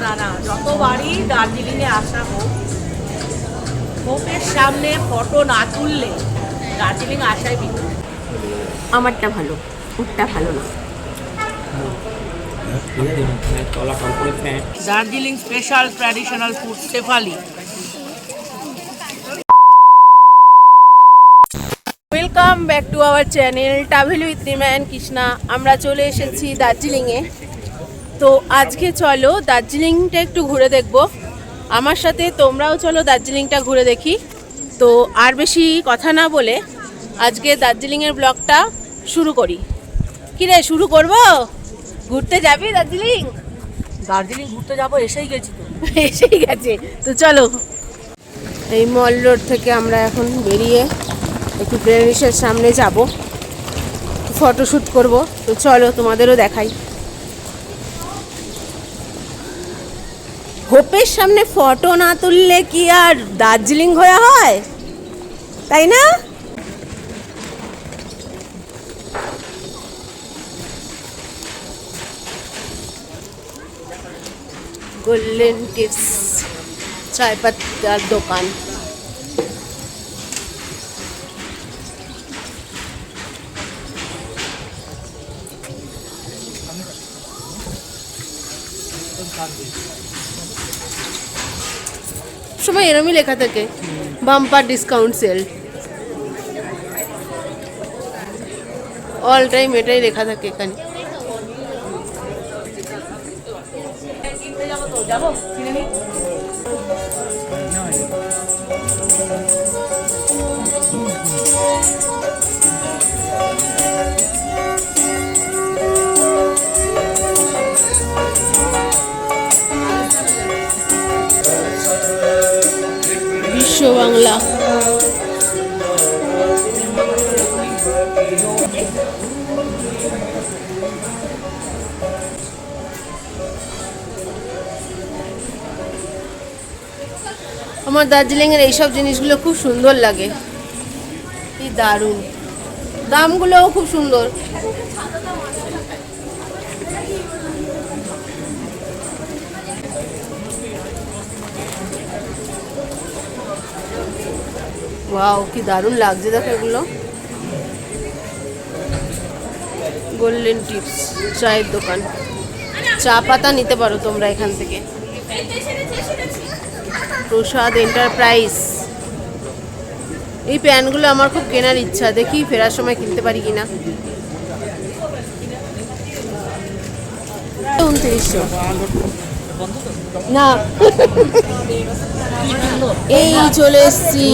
না না, যতবারই দার্জিলিংয়ে আসা হোক, হোপের সামনে ফটো না তুললে দার্জিলিং আসাই বিপদ। আমারটা ভালো, ওরটা ভালো না। Darjeeling special traditional food Shefali. Welcome back to our channel travel with Rima and Krishna. আমরা চলে এসেছি দার্জিলিংয়ে। তো আজকে চলো দার্জিলিংটা একটু ঘুরে দেখব। আমার সাথে তোমরাও চলো দার্জিলিংটা ঘুরে দেখি। তো আর বেশি কথা না বলে আজকে দার্জিলিংয়ের ব্লগটা শুরু করি। কি রে, শুরু করব? ঘুরতে যাবি দার্জিলিং? দার্জিলিং ঘুরতে যাবো, এসেই গেছি তো। এসেই গেছে তো চলো। এই মল রোড থেকে আমরা এখন বেরিয়ে একটু ব্রেনিসের সামনে যাব, ফটোশ্যুট করব। তো চলো তোমাদেরও দেখাই। হোপের সামনে ফটো না তুললে কি আর দার্জিলিং ঘোরা হয়, তাই না? গোল্ডেন টিপস চায় পাতার দোকান। সময় এরমই লেখা থাকে, bumper discount sell. All time এটাই লেখা থাকে এখানে। যাবো কিনে নি। বিশ্ব বাংলা। আমার দার্জিলিংয়ের এইসব জিনিসগুলো খুব সুন্দর লাগে, কি দারুণ। দামগুলোও খুব সুন্দর। ওয়াও, কি দারুণ লাগছে দেখো এগুলো। গোল্ডেন টিপস চায়ের দোকান। চা পাতা নিতে পারো তোমরা এখান থেকে। প্রসাদ এন্টারপ্রাইজ। এই প্যানগুলো আমার খুব কেনার ইচ্ছা, দেখি ফেরার সময় কিনতে পারি কিনা। 2900 না। এই চলে এসছি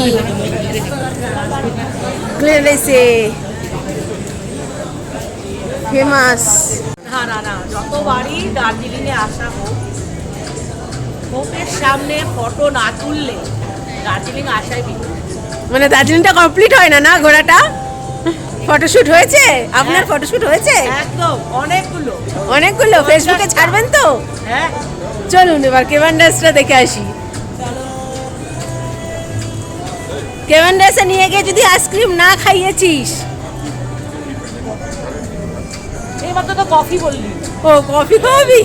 গ্লেনেসে, ফেমাস। না না না, যতবারই দার্জিলিংয়ে আসা হোক, হোপের সামনে ফটো না তুললে দার্জিলিং আসাই বিপদ। মানে দার্জিলিংটা কমপ্লিট হয় না, না ঘোরাটা। ফটোশুট হয়েছে আপনার? ফটোশুট হয়েছে একদম, অনেকগুলো অনেকগুলো। ফেসবুকে ছাড়বেন তো? হ্যাঁ চলুন এবার কেভান্ডাসটা দেখে আসি। কেভান্ডাসে নিয়ে গিয়ে যদি আইসক্রিম না খাইয়েছিস। এইবার তো কফি বললি। ও, কফি খাওয়াবি?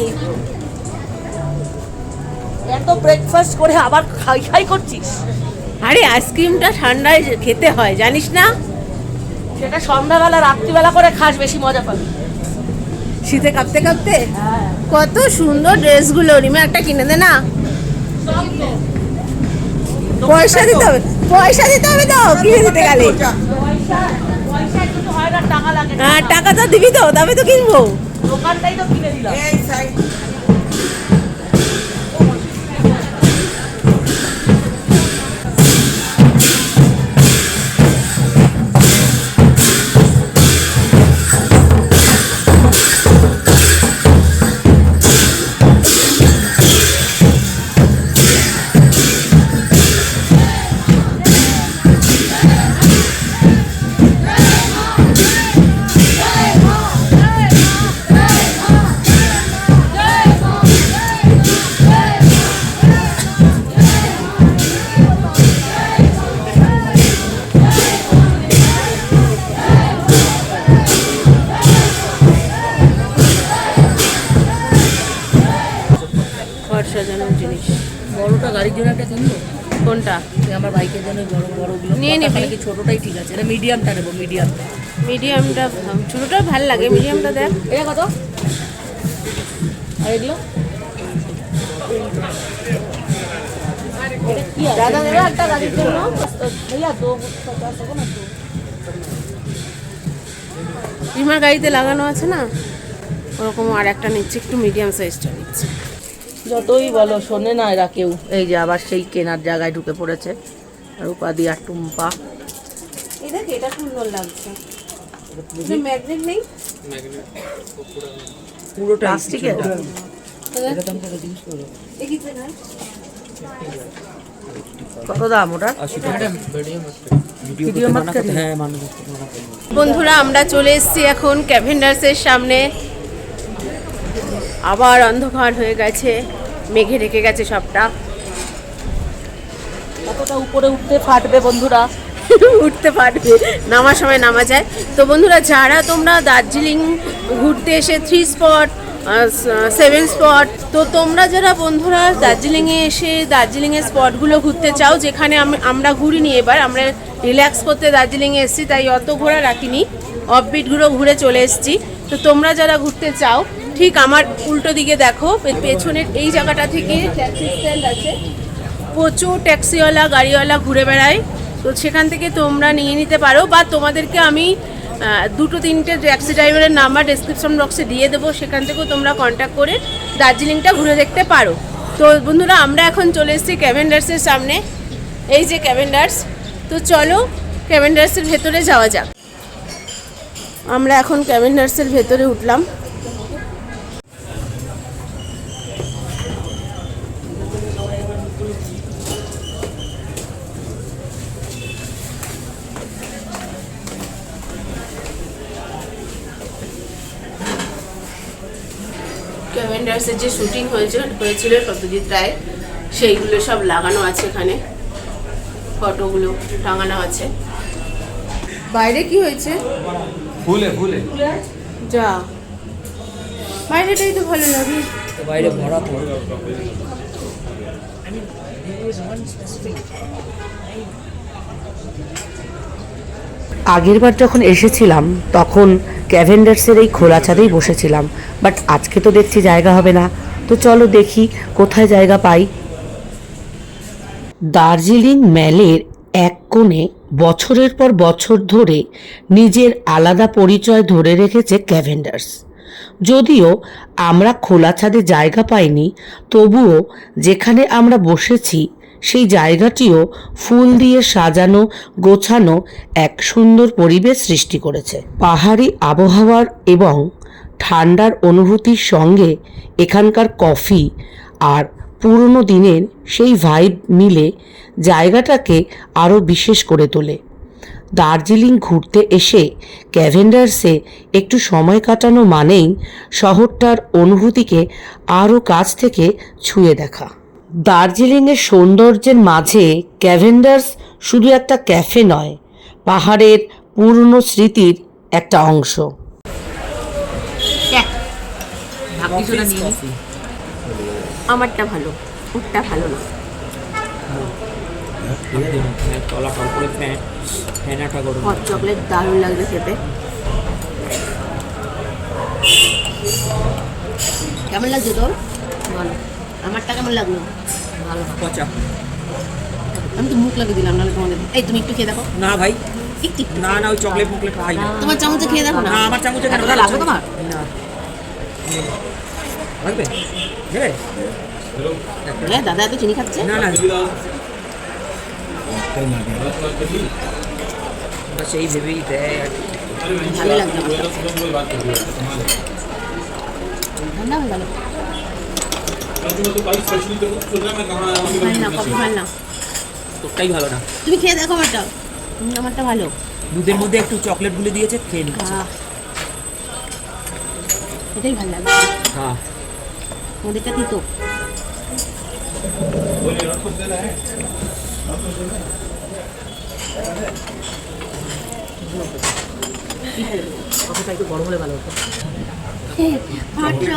এত ব্রেকফাস্ট করে আবার খাই খাই করছিস। আরে আইসক্রিমটা ঠান্ডায় খেতে হয়, জানিস না? সেটা সন্ধ্যাবেলা রাত্রিবেলা করে খাস, বেশি মজা পাবি। শীতে কাঁপতে কাঁপতে। কত সুন্দর ড্রেসগুলো, রিমা একটা কিনে দে না। পয়সা দিতে হবে, পয়সা দিতে হবে তো কিনে দিতে গেলে। পয়সা একটু তো হয় না, টাকা লাগে। হ্যাঁ, টাকা তো দিবি তো, তবে তো কিনবো। দোকানটাই তো কিনে দিলাম। ঘর সাজানোর জিনিস। বড়টা গাড়ির জন্য একটা কিনবো। কোনটা? আমার বাইকের জন্য বড় বড়গুলো নিয়ে নিবি। কি ছোটটাই ঠিক আছে? এটা মিডিয়ামটা নেবো, মিডিয়ামটা। মিডিয়ামটা ছোটোটা ভালো লাগে, মিডিয়ামটা দেখ। এটা কত? আর এগুলো দাদা দেবে একটা গাড়ির জন্য। भैया दो রিমার গাড়িতে লাগানো আছে না, ওরকম আর একটা নিচ্ছে, একটু মিডিয়াম সাইজটা নিচ্ছে। যতই বলো শোনে না এরা কেউ। এই যে আবার সেই কেনার জায়গায় ঢুকে পড়েছে রূপাদি আর টুম্পা। এই দেখ, এটা সুন্দর লাগছে। ম্যাগনেট নেই, পুরো প্লাস্টিকের। দেখিছে না কত দাম ওটা? ভিডিও মত করি। বন্ধুরা, আমরা চলে এসেছি এখন ক্যাভেন্ডার্সের সামনে। আবার অন্ধকার হয়ে গেছে, মেঘে ঢেকে গেছে সবটা। কতটা উপরে উঠতে ফাটবে বন্ধুরা। উঠতে পারবে, নামার সময় নামা যায়। তো বন্ধুরা, যারা তোমরা দার্জিলিং ঘুরতে এসে 3 স্পট 7 স্পট, তো তোমরা যারা বন্ধুরা দার্জিলিংয়ে এসে দার্জিলিংয়ের স্পটগুলো ঘুরতে চাও, যেখানে আমরা ঘুরিনি, এবার আমরা রিল্যাক্স করতে দার্জিলিংয়ে এসেছি, তাই অত ঘোরা রাখিনি, অফবিটগুলো ঘুরে চলে এসেছি। তো তোমরা যারা ঘুরতে চাও, ঠিক আমার উল্টো দিকে দেখো, পেছনের এই জায়গাটা থেকে ট্যাক্সি স্ট্যান্ড আছে, প্রচুর ট্যাক্সিওয়ালা গাড়িওয়ালা ঘুরে বেড়ায়। তো সেখান থেকে তোমরা নিয়ে নিতে পারো, বা তোমাদেরকে আমি 2-3টে ট্যাক্সি ড্রাইভারের নাম্বার ডেসক্রিপশন বক্সে দিয়ে দেবো, সেখান থেকেও তোমরা কন্ট্যাক্ট করে দার্জিলিংটা ঘুরে দেখতে পারো। তো বন্ধুরা, আমরা এখন চলে এসেছি ক্যাভেন্ডার্সের সামনে। এই যে ক্যাভেন্ডার্স, তো চলো ক্যাভেন্ডার্সের ভেতরে যাওয়া যাক। আমরা এখন ক্যাভেন্ডার্সের ভেতরে উঠলাম। ক্যাভেন্ডার্সের যে শুটিং হয়েছিল সত্যজিৎ রায়ের, সেইগুলো সব লাগানো আছে এখানে, ফটোগুলো টাঙানো আছে। বাইরে কি হয়েছে? ফুলে ফুলে যা, বাইরেটাই তো ভালো লাগে। বাইরে ভরা তো। আগেরবার যখন এসেছিলাম তখন ক্যাভেন্ডার্সের এই খোলা ছাদেই বসেছিলাম, বাট আজকে তো দেখছি জায়গা হবে না। তো চলো দেখি কোথায় জায়গা পাই। দার্জিলিং ম্যালের এক কোণে বছরের পর বছর ধরে নিজের আলাদা পরিচয় ধরে রেখেছে ক্যাভেন্ডার্স। যদিও আমরা খোলা ছাদে জায়গা পাইনি, তবুও যেখানে আমরা বসেছি সেই জায়গাটিও ফুল দিয়ে সাজানো গোছানো এক সুন্দর পরিবেশ সৃষ্টি করেছে। পাহাড়ি আবহাওয়ার এবং ঠান্ডার অনুভূতির সঙ্গে এখানকার কফি আর পুরনো দিনের সেই ভাইব মিলে জায়গাটাকে আরও বিশেষ করে তোলে। দার্জিলিং ঘুরতে এসে ক্যাভেন্ডার্সে একটু সময় কাটানো মানেই শহরটার অনুভূতিকে আরও কাছ থেকে ছুঁয়ে দেখা। দার্জিলিংয়ের সৌন্দর্যের মাঝে ক্যাভেন্ডার্স শুধু একটা ক্যাফে নয়, পাহাড়ের পুরনো স্মৃতির একটা অংশ। আমারটা ভালো, ওরটা ভালো না। হট চকলেট দারুণ লাগবে খেতে। কেমন লাগছে তোর? ভালো। আমারটা কেমন লাগলো? ভালো। পচা। আমি তো মুখ লাগিয়ে দিলাম, নাহলে তোমাদের। এই তুমি একটু খেয়ে দেখো না ভাই, একটু। না না, ওই চকলেট মুকলেট খাই না। তোমার চামচে খেয়ে দেখো না। না, আমার চামচে কেন লাগবে তোমার? না লাগবে দেবে? হ্যাঁ, দাদা এত চিনি খাচ্ছে। না না, সেই ভেবেই দেয়। ভালো লাগছে আমার। ঠান্ডা হয়ে গেল। ভালো না, কফি ভালো না। তোরটাই ভালো না। তুমি খেয়ে দেখো আমারটা। আমারটা ভালো। দুধের মধ্যে একটু চকলেট গুলে দিয়েছে, খেয়ে নিচ্ছে। এটাই ভালো লাগবে। হ্যাঁ, ওদেরটা কি তো কফিটা একটু গরম হলে ভালো হতো।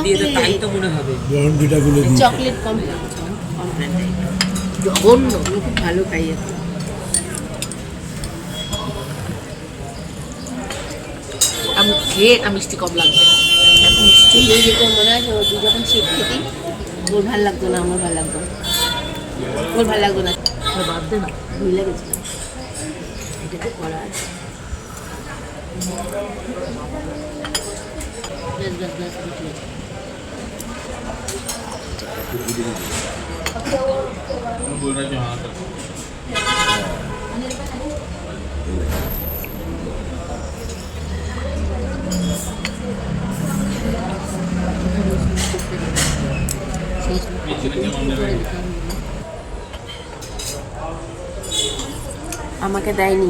দিয়ে তো তাই তো মনে হবে। চকলেট কমপ্লেন জঘন্য, আমি খুব ভালো খাই এখন। আমি খেয়ে এটা মিষ্টি কম লাগবে। এখন মিষ্টি হয়ে যেত মনে হয়, তুই যখন শেক খেতি ওর ভালো লাগতো না, আমার ভালো লাগতো, ওর ভালো লাগতো না, বাদ দে না, ভুলে গেছিলাম এটাকে করা আছে। আমাকে দেয়নি,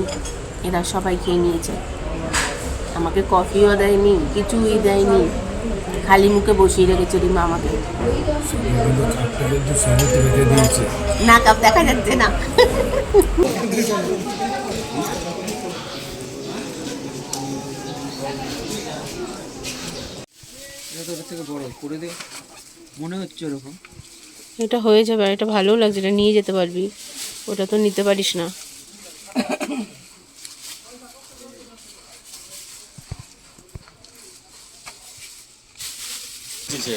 এরা সবাই খেয়ে নিয়েছে। আমাকে কফিও দেয়নি, কিছুই দেয়নি, খালি মুখে বসিয়ে রেখেছে রিমা আমাকে। না কাপ দেখা যাচ্ছে না। এটা তো ওর থেকে বড় করে দে, মনে হচ্ছে ওরকম। এটা হয়ে যাবে, এটা ভালো লাগছে, এটা নিয়ে যেতে পারবি, ওটা তো নিতে পারিস না।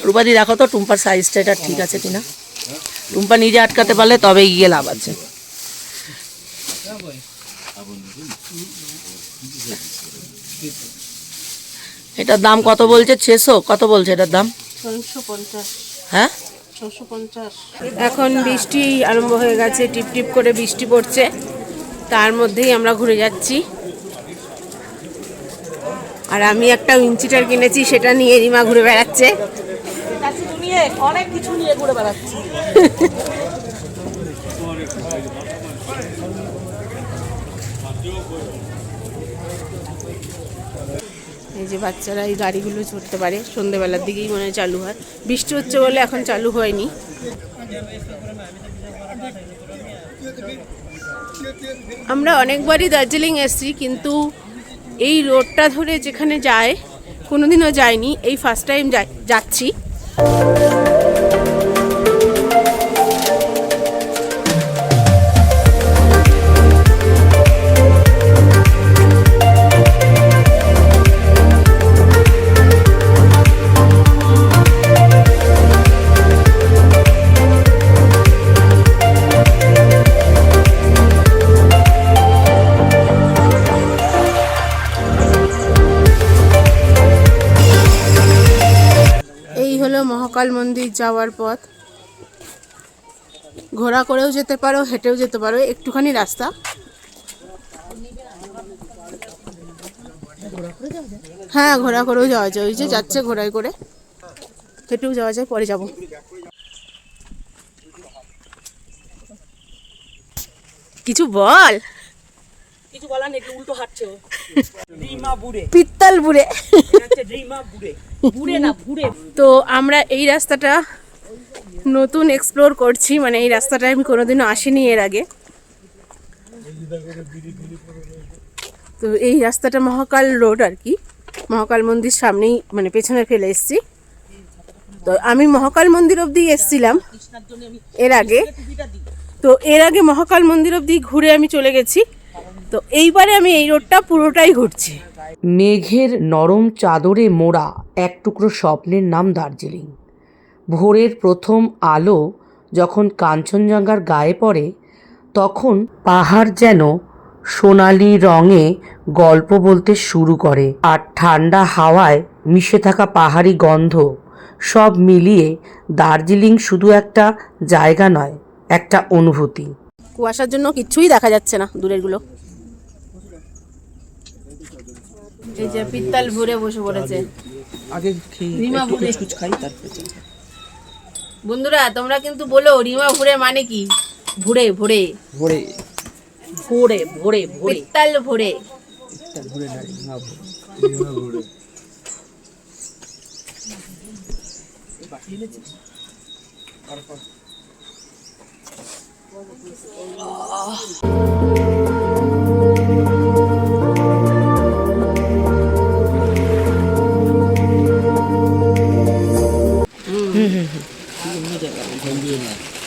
রূপাদি দেখো তো টুম্পার সাইজটা এটা ঠিক আছে কিনা। টুম্পা নিজে আটকাতে পারলে তবে গিয়ে লাভ আছে। এটার দাম কত বলছে? 600 কত বলছে এটার দাম? 650। হ্যাঁ 650। এখন বৃষ্টি আরম্ভ হয়ে গেছে, টিপ টিপ করে বৃষ্টি পড়ছে, তার মধ্যেই আমরা ঘুরে যাচ্ছি। আর আমি একটা উইঞ্চিটার কিনেছি, সেটা নিয়ে রিমা ঘুরে বেড়াচ্ছে। অনেক কিছু নিয়ে ঘুরে বেড়াচ্ছি। এই যে বাচ্চারা এই গাড়িগুলো চড়তে পারে, সন্ধ্যেবেলার দিকেই মনে হয় চালু হয়, বৃষ্টি হচ্ছে বলে এখন চালু হয়নি। আমরা অনেকবারই দার্জিলিং এসেছি, কিন্তু এই রোডটা ধরে যেখানে যায় কোনোদিনও যাইনি, এই ফার্স্ট টাইম যাচ্ছি। মহাকাল মন্দির যাওয়ার পথ, ঘোড়া করেও যেতে পারো, হেঁটেও যেতে পারো, একটুখানি রাস্তা। হ্যাঁ ঘোড়া করেও যাওয়া যায়, ওই যে যাচ্ছে ঘোড়ায় করে, হেঁটেও যাওয়া যায়, পরে যাব। কিছু বল। কিছু বলার নেই, উল্টো হাঁটছে ও। রিমা বুড়ে, পিত্তাল বুড়ে, রিমা বুড়ে, বুড়ে না বুড়ে। তো আমরা এই রাস্তাটা নতুন এক্সপ্লোর করছি, মানে এই রাস্তাটা আমি কোনোদিনও আসিনি এর আগে। তো এই রাস্তাটা মহাকাল রোড আর কি, মহাকাল মন্দির সামনেই, মানে পেছনে ফেলে এসেছি। তো আমি মহাকাল মন্দির অবধি এসেছিলাম এর আগে, তো এর আগে মহাকাল মন্দির অবধি ঘুরে আমি চলে গেছি। তো এইবারে আমি এই রোডটা পুরোটাই ঘুরছি। মেঘের নরম চাদরে মোড়া এক টুকরো স্বপ্নের নাম দার্জিলিং। ভোরের প্রথম আলো যখন কাঞ্চনজঙ্ঘার গায়ে পড়ে, তখন পাহাড় যেন সোনালি রঙে গল্প বলতে শুরু করে, আর ঠান্ডা হাওয়ায় মিশে থাকা পাহাড়ি গন্ধ, সব মিলিয়ে দার্জিলিং শুধু একটা জায়গা নয়, একটা অনুভূতি। কুয়াশার জন্য কিছুই দেখা যাচ্ছে না দূরের গুলো। এই যে পিত্তাল ভরে বসে পড়েছে, আগে খেয়ে রিমা বুড়ে কুচ খাই তারপরে। বন্ধুরা তোমরা কিন্তু বলো রিমা ভুরে মানে কি? ভুরে ভুরে ভোরে ভোরে ভোরে ভোরে পিত্তাল ভুরে। ভোরে না, রিমা ভোরে।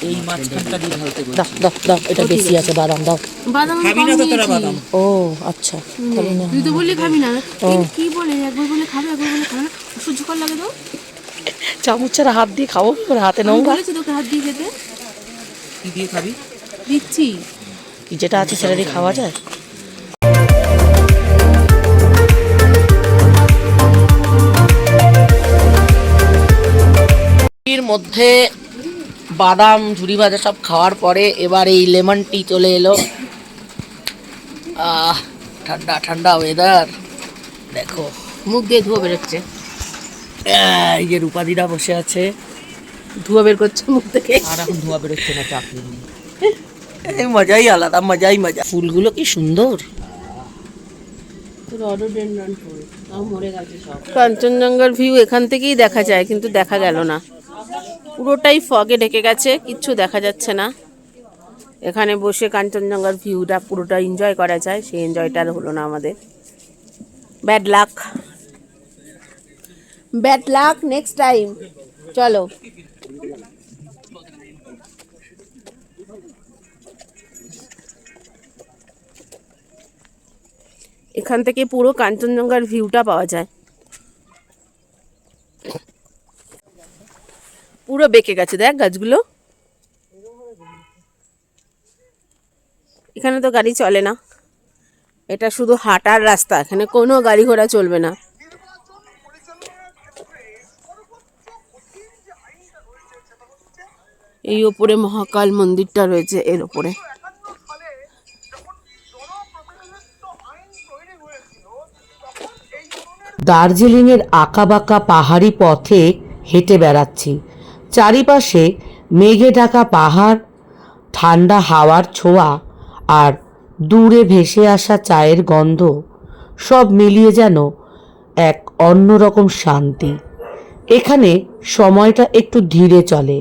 এই মাঝখানটা দিয়ে ঢালতে বলছি। দাও দাও দাও, এটা বেশি আছে, বাদাম দাও। বাদাম খাবি না তো তোরা বাদাম? ও আচ্ছা, খাবি না। তুই তো বললি খাবি না, কি বলে একবার বলে খাবে একবার বলে খাবে না, সহ্য কর লাগে তো। চামচের হাত দিয়ে খাবো, তোর হাতে আমি নোংরা। বলেছি তোকে হাত দিয়ে খেতে, কি দিয়ে খাবি? দিচ্ছি। যেটা আছে সেটা দিয়ে খাওয়া যায়। এর মধ্যে বাদাম ঝুরি ভাজা সব খাওয়ার পরে এবার এই লেমন টি চলে এলো। ঠান্ডা ঠান্ডা ওয়েদার, দেখো মুখ দিয়ে ধুয়ো বেরোচ্ছে, এই যে রূপাদিরা বসে আছে, ধুয়ো বের করছে মুখ থেকে। আর এখন ধোয়া বেরোচ্ছে না চাকরি। এই মজাই আলাদা, মজাই মজা। ফুলগুলো কি সুন্দর। কাঞ্চনজঙ্ঘার ভিউ এখান থেকেই দেখা যায়, কিন্তু দেখা গেল না, পুরোটাই ফগে ঢেকে গেছে, কিচ্ছু দেখা যাচ্ছে না। এখানে বসে কাঞ্চনজঙ্ঘার ভিউটা পুরোটা এনজয় করা যায়, সেই এনজয়টা আর হলো না আমাদের। Bad luck, bad luck, next time. চলো। এখান থেকে পুরো কাঞ্চনজঙ্ঘার ভিউটা পাওয়া যায়। পুরো বেঁকে গেছে, দেখ গাছগুলো। এখানে তো গাড়ি চলে না, এটা শুধু হাঁটার রাস্তা, এখানে কোনো গাড়ি ঘোড়া চলবে না। এই ওপরে মহাকাল মন্দিরটা রয়েছে, এর ওপরে। দার্জিলিংয়ের আঁকাবাঁকা পাহাড়ি পথে হেঁটে বেড়াচ্ছি। চারিপাশে মেঘে ঢাকা পাহাড়, ঠান্ডা হাওয়ার ছোঁয়া আর দূরে ভেসে আসা চায়ের গন্ধ, সব মিলিয়ে যেন এক অন্যরকম শান্তি। এখানে সময়টা একটু ধীরে চলে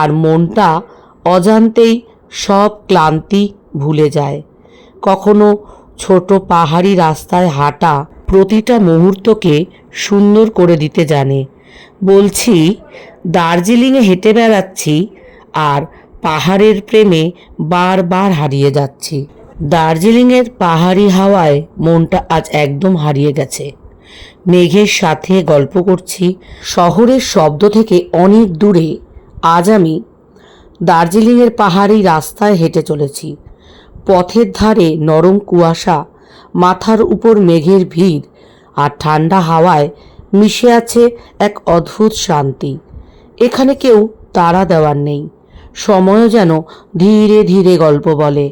আর মনটা অজান্তেই সব ক্লান্তি ভুলে যায়। কখনো ছোট পাহাড়ি রাস্তায় হাঁটা প্রতিটা মুহূর্তকে সুন্দর করে দিতে জানে। বলছি, দার্জিলিংয়ে হেঁটে বেড়াচ্ছি আর পাহাড়ের প্রেমে বারবার হারিয়ে যাচ্ছি। দার্জিলিংয়ের পাহাড়ি হাওয়ায় মনটা আজ একদম হারিয়ে গেছে। মেঘের সাথে গল্প করছি, শহরের শব্দ থেকে অনেক দূরে। আজ আমি দার্জিলিংয়ের পাহাড়ি রাস্তায় হেঁটে চলেছি। পথের ধারে নরম কুয়াশা, মাথার উপর মেঘের ভিড় আর ঠান্ডা হাওয়ায় মিশে আছে এক অদ্ভুত শান্তি। এখানে কেউ তাড়া দেওয়ার নেই, সময়ও যেন ধীরে ধীরে গল্প বলে।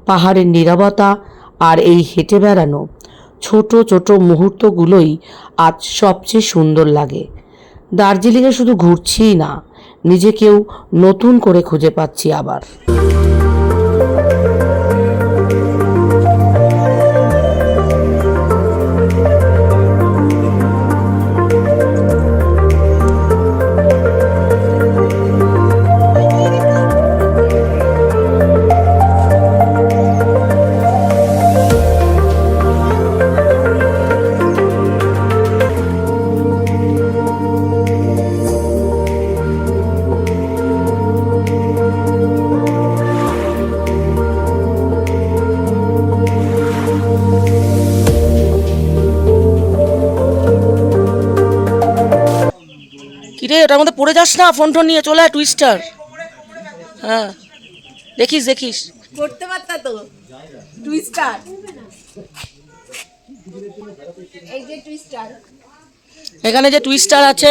পাহাড়ের নীরবতা আর এই হেঁটে বেড়ানো ছোট ছোট মুহূর্তগুলোই আজ সবচেয়ে সুন্দর লাগে। দার্জিলিংয়ে শুধু ঘুরছিই না, নিজেকেও নতুন করে খুঁজে পাচ্ছি আবার। কিরে, ওটার মধ্যে পড়ে যাস না, ফোন টোন নিয়ে চলে আয়, টুইস্টার। হ্যাঁ, দেখিস দেখিস। করতে পারতা তো টুইস্টার, এই যে টুইস্টার, এখানে যে টুইস্টার আছে,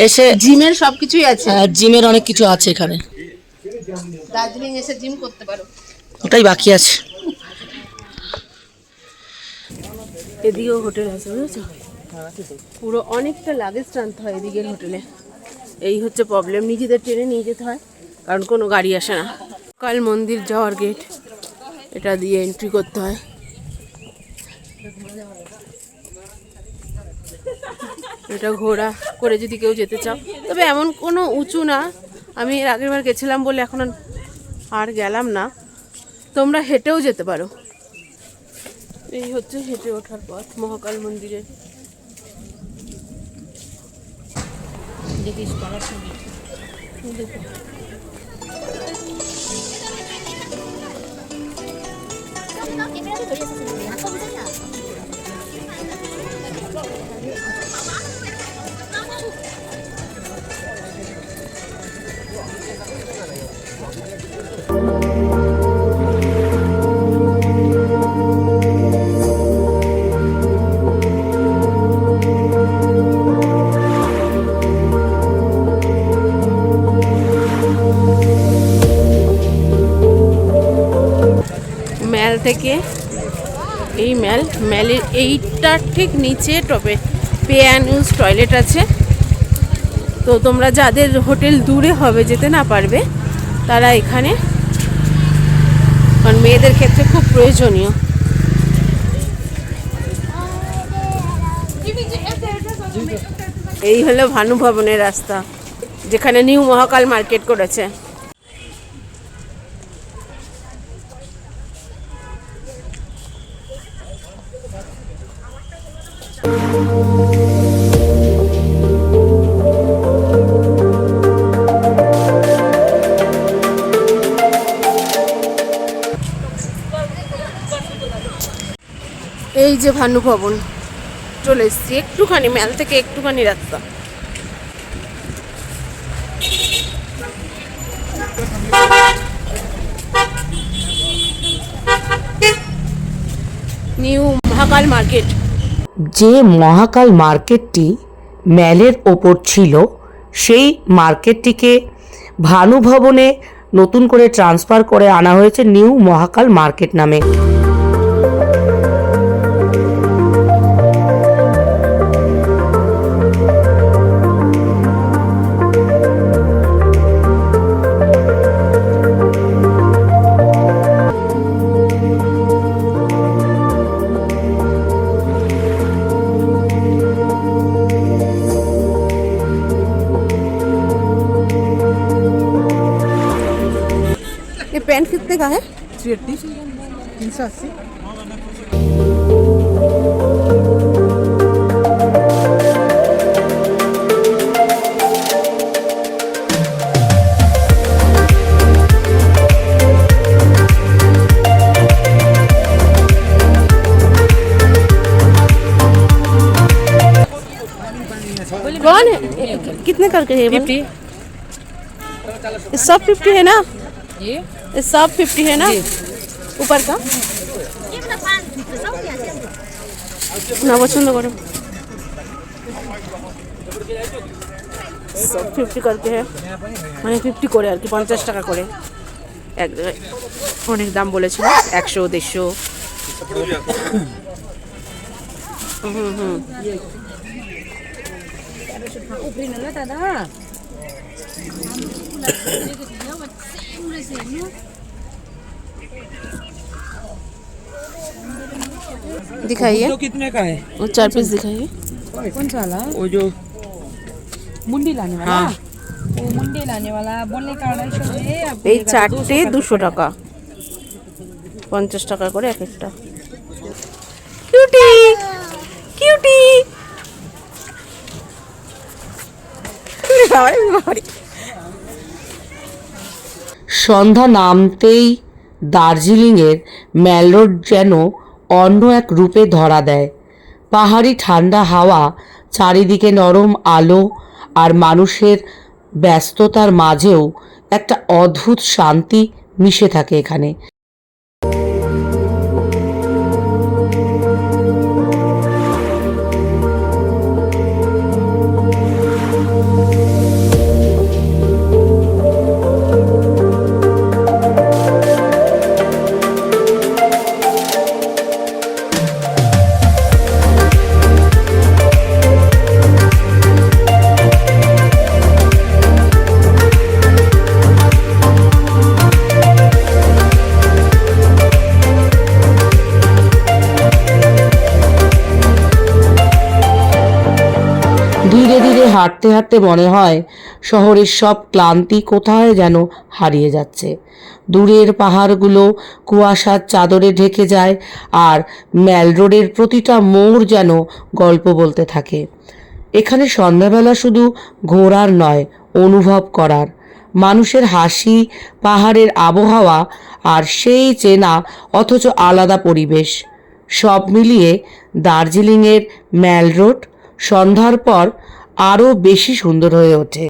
এসে জিমের সবকিছুই আছে। জিমের অনেক কিছু আছে এখানে। দার্জিলিং এসে জিম করতে পারো। ওটাই বাকি আছে। এদিকেও হোটেল আছে, বুঝেছো? পুরো অনেকটা লাগেজ টানতে হয় এদিকের হোটেলে। এই হচ্ছে প্রবলেম, নিজেদের ট্রেনে নিয়ে যেতে হয়, কারণ কোনো গাড়ি আসে না। কাল মন্দির যাওয়ার গেট, এটা দিয়ে এন্ট্রি করতে হয়। এটা ঘোড়া করে যদি কেউ যেতে চাও, তবে এমন কোনো উঁচু না। আমি এর আগের বার গেছিলাম বলে এখন আর গেলাম না। তোমরা হেঁটেও যেতে পারো। এই হচ্ছে হেঁটে ওঠার পথ মহাকাল মন্দিরে। দেখিস থেকে এই ম্যালের এইটার ঠিক নিচে টপে পে অ্যান্ড ইউজ টয়লেট আছে। তো তোমরা যাদের হোটেল দূরে হবে, যেতে না পারবে, তারা এখানে, কারণ মেয়েদের ক্ষেত্রে খুব প্রয়োজনীয়। এই হলো ভানু ভবনের রাস্তা, যেখানে নিউ মহাকাল মার্কেট করেছে। এই যে ভানু ভবন, চলে এসছি, একটুখানি ম্যাল থেকে একটুখানি রাস্তা। নিউ মহাকাল মার্কেট। যে মহাকাল মার্কেটটি ম্যালের ওপর ছিল, সেই মার্কেটটিকে ভানু ভবনে নতুন করে ট্রান্সফার করে আনা হয়েছে নিউ মহাকাল মার্কেট নামে। ये पेंट कितने का है? 380 कौन है? कितने करके है? 50। सब 50 है ना? ये सब 50 है ना? ऊपर का না পছন্দ করো। सब 50 करके है, মানে 50 করে আর কি, 50 টাকা করে। এক জায়গায় অনেক দাম বলেছিল, 100 150। दिखाइए तो कितने का है? वो 4 पीस दिखाइए। कौन सा वाला? वो जो मुंडी लाने वाला? हाँ। वो मुंडी लाने वाला बोलने का 250 है। अब এই চারটে 200 টাকা, 50 টাকা করে এক একটা। Cutie cutie. সন্ধ্যা নামতেই দার্জিলিংয়ের ম্যাল রোড যেন অন্য এক রূপে ধরা দেয়। পাহাড়ি ঠান্ডা হাওয়া, চারিদিকে নরম আলো, আর মানুষের ব্যস্ততার মাঝেও একটা অদ্ভুত শান্তি মিশে থাকে এখানে। ধীরে ধীরে হাঁটতে হাঁটতে মনে হয় শহরের সব ক্লান্তি কোথায় যেন হারিয়ে যাচ্ছে। দূরের পাহাড়গুলো কুয়াশার চাদরে ঢেকে যায়, আর ম্যাল রোডের প্রতিটা মোড় যেন গল্প বলতে থাকে। এখানে সন্ধ্যাবেলা শুধু ঘোরার নয়, অনুভব করার। মানুষের হাসি, পাহাড়ের আবহাওয়া, আর সেই চেনা অথচ আলাদা পরিবেশ, সব মিলিয়ে দার্জিলিংয়ের ম্যাল রোড সন্ধ্যার পর আরও বেশি সুন্দর হয়ে ওঠে।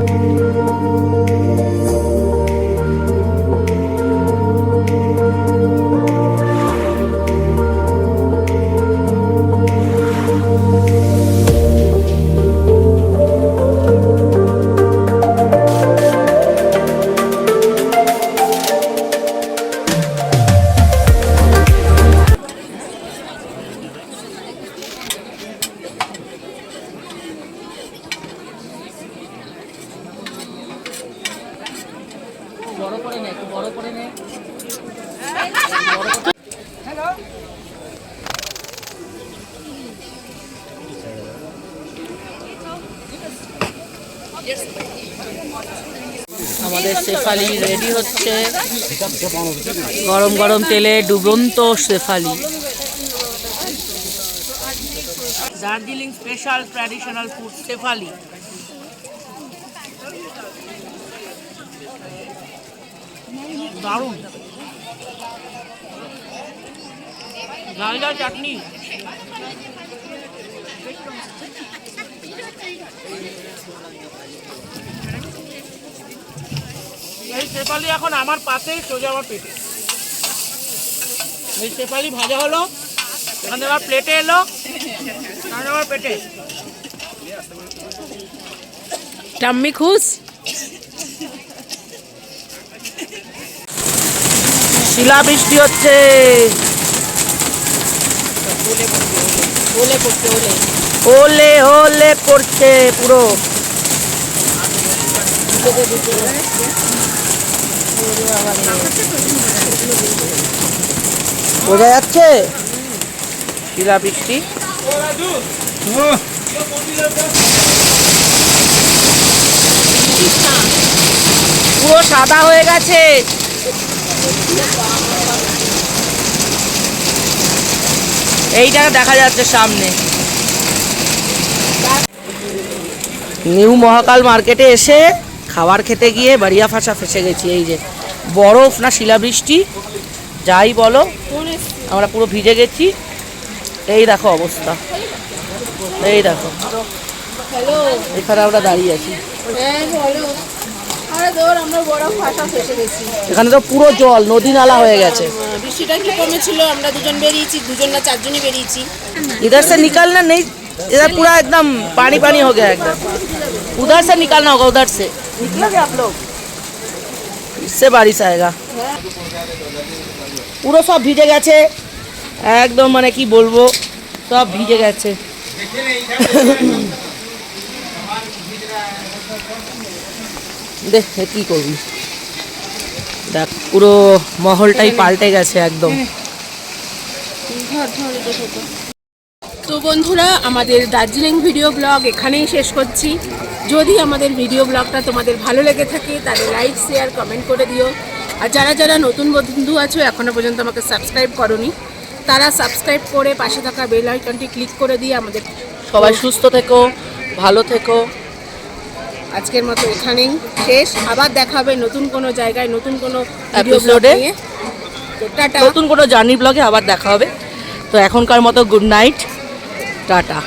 করে নে, একটু বড় করে নে। আমাদের শেফালি রেডি হচ্ছে, গরম গরম তেলে ডুবন্ত Shefali. Darjeeling special traditional food Shefali. দারুণ ঝাল ঝাল চাটনি। এই শেফালি এখন আমার পাশেই, সোজা আমার পেটে। এই শেফালি ভাজা হলো, এখান থেকে আমার প্লেটে এলো, আমার পেটে। টাম্মি খুশ। শিলা বৃষ্টি হচ্ছে, ওলে ওলে করছে পুরো। বোঝা যাচ্ছে শিলা বৃষ্টি। পুরো সাদা হয়ে গেছে। এইটা দেখা যাচ্ছে সামনে। নিউ মহাকাল মার্কেটে এসে খাবার খেতে গিয়ে বাড়িয়া ফাঁসা ফেসে গেছি। এই যে বরফ না শিলাবৃষ্টি যাই বলো, আমরা পুরো ভিজে গেছি। এই দেখো অবস্থা, এই দেখো এখানে আমরা দাঁড়িয়ে আছি। এখানে তো পুরো জল, নদী নালা হয়ে গেছে। বৃষ্টিটা কি কমেছিল, আমরা দুজন বেরিয়েছি, দুজন না চারজনই বেরিয়েছি। इधर से निकलना नहीं, इधर पूरा एकदम पानी पानी हो गया एकदम। उधर से निकलना होगा, उधर से निकलोगे आप लोग, इससे बारिश आएगा। পুরো সব ভিজে গেছে একদম, মানে কি বলবো, সব ভিজে গেছে। দেখ কি করবি, দেখ পুরো মহলটাই পাল্টে গেছে একদম। তো বন্ধুরা, আমাদের দার্জিলিং ভিডিও ব্লগ এখানেই শেষ করছি। যদি আমাদের ভিডিও ব্লগটা তোমাদের ভালো লেগে থাকে তাহলে লাইক, শেয়ার, কমেন্ট করে দিও। আর যারা যারা নতুন বন্ধু আছো এখনও পর্যন্ত আমাকে সাবস্ক্রাইব করোনি, তারা সাবস্ক্রাইব করে পাশে থাকা বেল আইকনটি ক্লিক করে দিয়ে আমাদের। সবাই সুস্থ থেকো, ভালো থেকো। আজকের মতো এখানেই শেষ। আবার দেখা হবে নতুন কোনো জায়গায়, নতুন কোনো এপিসোডে, তো টাটা। নতুন কোনো জার্নি ব্লগে আবার দেখা হবে। তো এখনকার মতো গুড নাইট, টাটা।